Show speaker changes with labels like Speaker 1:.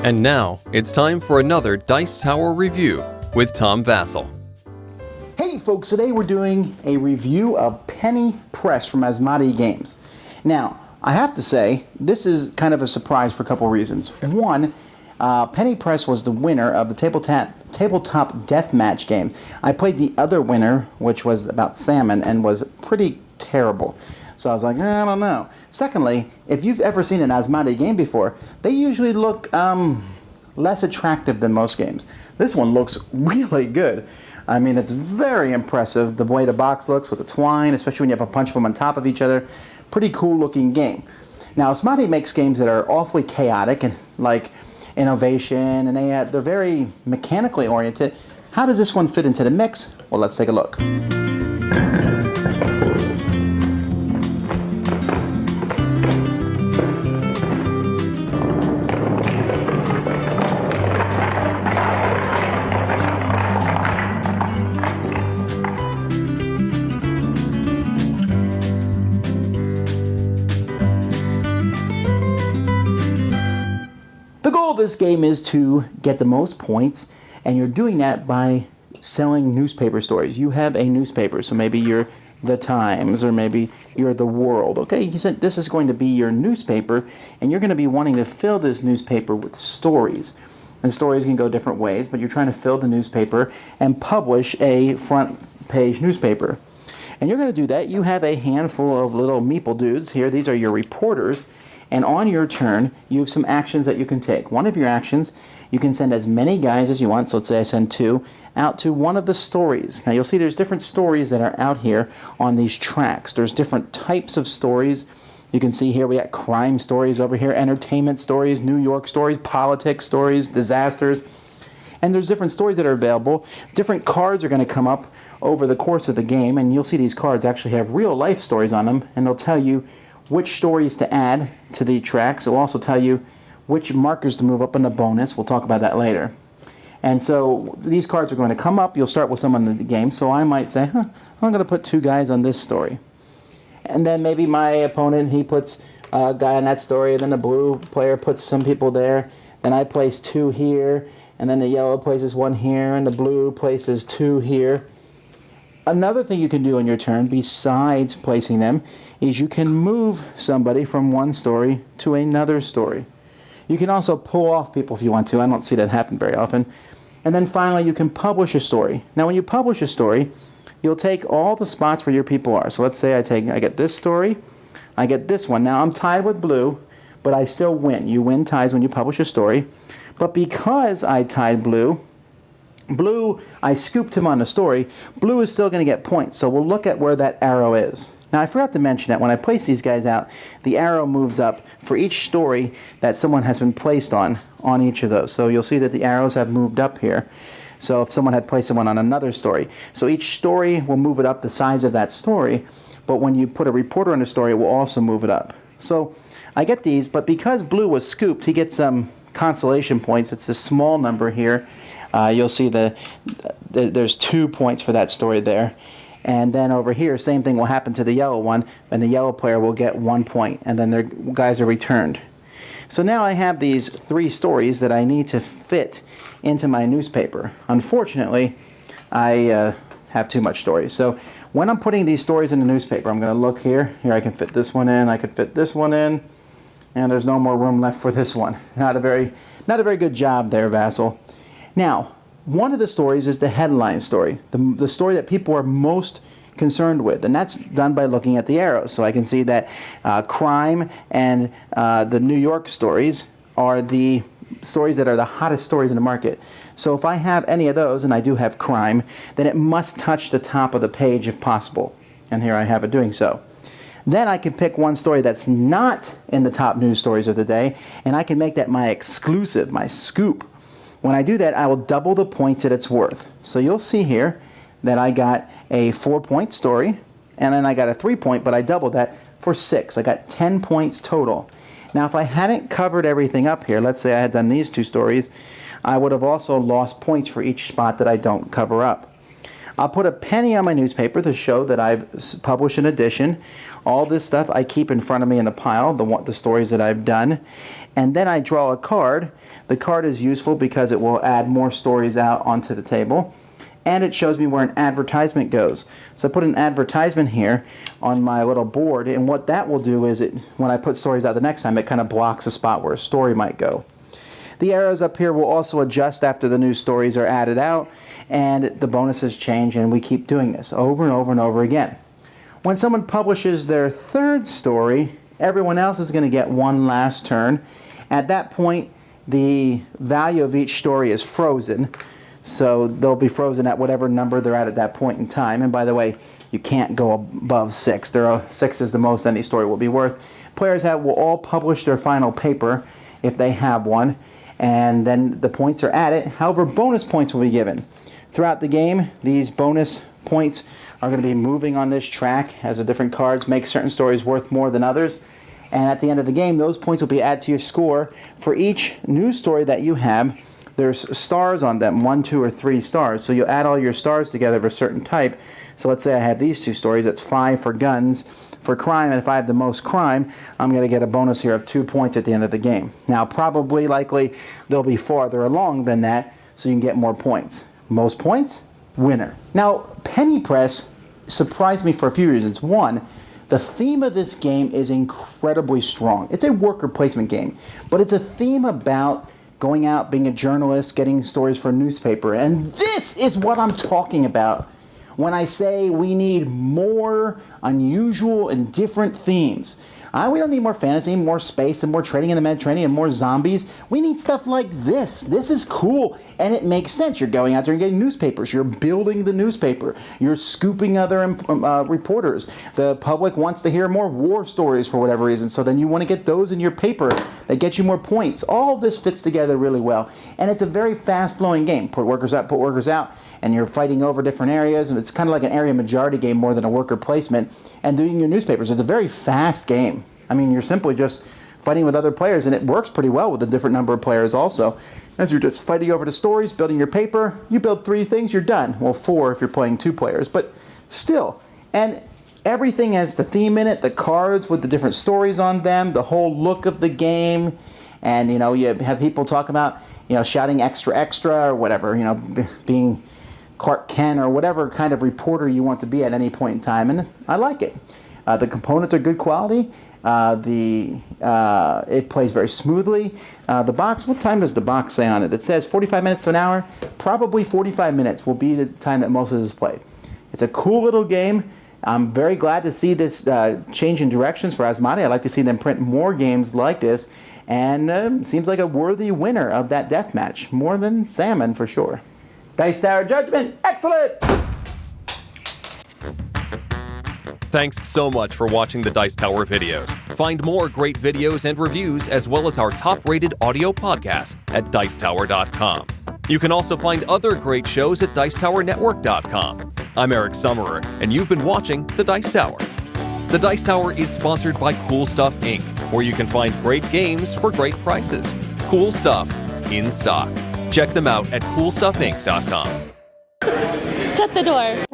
Speaker 1: And now, it's time for another Dice Tower review with Tom Vasel.
Speaker 2: Hey folks, today we're doing a review of Penny Press from Asmadi Games. Now, I have to say, this is kind of a surprise for a couple of reasons. One, Penny Press was the winner of the tabletop deathmatch game. I played the other winner, which was about salmon, and was pretty terrible. So I was like, I don't know. Secondly, if you've ever seen an Asmadi game before, they usually look less attractive than most games. This one looks really good. I mean, it's very impressive the way the box looks with the twine, especially when you have a bunch of them on top of each other. Pretty cool looking game. Now, Asmadi makes games that are awfully chaotic and like innovation, and they're very mechanically oriented. How does this one fit into the mix? Well, let's take a look. The goal of this game is to get the most points, and you're doing that by selling newspaper stories. You have a newspaper, so maybe you're The Times, or maybe you're The World, okay? He said this is going to be your newspaper, and you're going to be wanting to fill this newspaper with stories. And stories can go different ways, but you're trying to fill the newspaper and publish a front page newspaper. And you're going to do that. You have a handful of little meeple dudes here. These are your reporters. And on your turn, you have some actions that you can take. One of your actions, you can send as many guys as you want, so let's say I send 2, out to one of the stories. Now you'll see there's different stories that are out here on these tracks. There's different types of stories. You can see here we got crime stories over here, entertainment stories, New York stories, politics stories, disasters. And there's different stories that are available. Different cards are going to come up over the course of the game, and you'll see these cards actually have real life stories on them, and they'll tell you which stories to add to the tracks. It will also tell you which markers to move up in the bonus. We'll talk about that later. And so these cards are going to come up. You'll start with someone in the game. So I might say, I'm going to put 2 guys on this story. And then maybe my opponent, he puts a guy on that story, and then the blue player puts some people there. Then I place 2 here, and then the yellow places 1 here, and the blue places 2 here. Another thing you can do on your turn, besides placing them, is you can move somebody from one story to another story. You can also pull off people if you want to. I don't see that happen very often. And then finally, you can publish a story. Now, when you publish a story, you'll take all the spots where your people are. So let's say I get this story, I get this one. Now, I'm tied with blue, but I still win. You win ties when you publish a story. But because I tied blue, I scooped him on the story. Blue is still going to get points, so we'll look at where that arrow is. Now, I forgot to mention that when I place these guys out, the arrow moves up for each story that someone has been placed on each of those. So you'll see that the arrows have moved up here. So if someone had placed someone on another story. So each story will move it up the size of that story, but when you put a reporter on the story, it will also move it up. So I get these, but because blue was scooped, he gets some consolation points. It's a small number here. You'll see there's 2 points for that story there. And then over here, same thing will happen to the yellow one, and the yellow player will get 1 point, and then their guys are returned. So now I have these 3 stories that I need to fit into my newspaper. Unfortunately, I have too much stories. So when I'm putting these stories in the newspaper, I'm going to look here. Here I can fit this one in, I can fit this one in, and there's no more room left for this one. Not a very good job there, Vasel. Now, one of the stories is the headline story, the story that people are most concerned with, and that's done by looking at the arrows. So I can see that crime and the New York stories are the stories that are the hottest stories in the market. So if I have any of those, and I do have crime, then it must touch the top of the page if possible. And here I have it doing so. Then I can pick one story that's not in the top news stories of the day, and I can make that my exclusive, my scoop. When I do that, I will double the points that it's worth. So you'll see here that I got a 4-point story, and then I got a 3-point, but I doubled that for 6. I got 10 points total. Now, if I hadn't covered everything up here, let's say I had done these 2 stories, I would have also lost points for each spot that I don't cover up. I'll put a penny on my newspaper to show that I've published an edition. All this stuff I keep in front of me in a pile, the stories that I've done. And then I draw a card. The card is useful because it will add more stories out onto the table. And it shows me where an advertisement goes. So I put an advertisement here on my little board, and what that will do is when I put stories out the next time, it kind of blocks a spot where a story might go. The arrows up here will also adjust after the new stories are added out, and the bonuses change, and we keep doing this over and over and over again. When someone publishes their third story, everyone else is going to get one last turn. At that point, the value of each story is frozen. So they'll be frozen at whatever number they're at that point in time. And by the way, you can't go above 6. 6 is the most any story will be worth. Players will all publish their final paper if they have one. And then the points are added. However, bonus points will be given. Throughout the game, these bonus points are going to be moving on this track as the different cards make certain stories worth more than others. And at the end of the game, those points will be added to your score. For each news story that you have, there's stars on them, 1, 2, or 3 stars. So you add all your stars together of a certain type. So let's say I have these 2 stories. That's 5 for guns. For crime, and if I have the most crime, I'm going to get a bonus here of 2 points at the end of the game. Now, likely, they'll be farther along than that, so you can get more points. Most points, winner. Now, Penny Press surprised me for a few reasons. One, the theme of this game is incredibly strong. It's a worker placement game, but it's a theme about going out, being a journalist, getting stories for a newspaper. And this is what I'm talking about when I say we need more unusual and different themes. We don't need more fantasy, more space, and more trading in the Mediterranean, and more zombies. We need stuff like this. This is cool, and it makes sense. You're going out there and getting newspapers. You're building the newspaper. You're scooping other reporters. The public wants to hear more war stories for whatever reason, so then you want to get those in your paper that get you more points. All this fits together really well, and it's a very fast-flowing game. Put workers out, and you're fighting over different areas, and it's kind of like an area majority game more than a worker placement, and doing your newspapers. It's a very fast game. I mean, you're simply just fighting with other players, and it works pretty well with a different number of players also. As you're just fighting over the stories, building your paper, you build 3 things, you're done. Well, 4 if you're playing 2 players, but still. And everything has the theme in it, the cards with the different stories on them, the whole look of the game, and, you have people talk about, shouting extra, extra, or whatever, being Clark Kent or whatever kind of reporter you want to be at any point in time, and I like it. The components are good quality. It plays very smoothly. The box, what time does the box say on it? It says 45 minutes to an hour. Probably 45 minutes will be the time that most of this is played. It's a cool little game. I'm very glad to see this change in directions for Asmadi. I'd like to see them print more games like this, and seems like a worthy winner of that death match, more than Salmon for sure. Dice Tower Judgment, excellent!
Speaker 1: Thanks so much for watching the Dice Tower videos. Find more great videos and reviews, as well as our top-rated audio podcast at Dicetower.com. You can also find other great shows at Dicetowernetwork.com. I'm Eric Summerer, and you've been watching The Dice Tower. The Dice Tower is sponsored by Cool Stuff Inc., where you can find great games for great prices. Cool stuff in stock. Check them out at CoolStuffInc.com.
Speaker 3: Shut the door.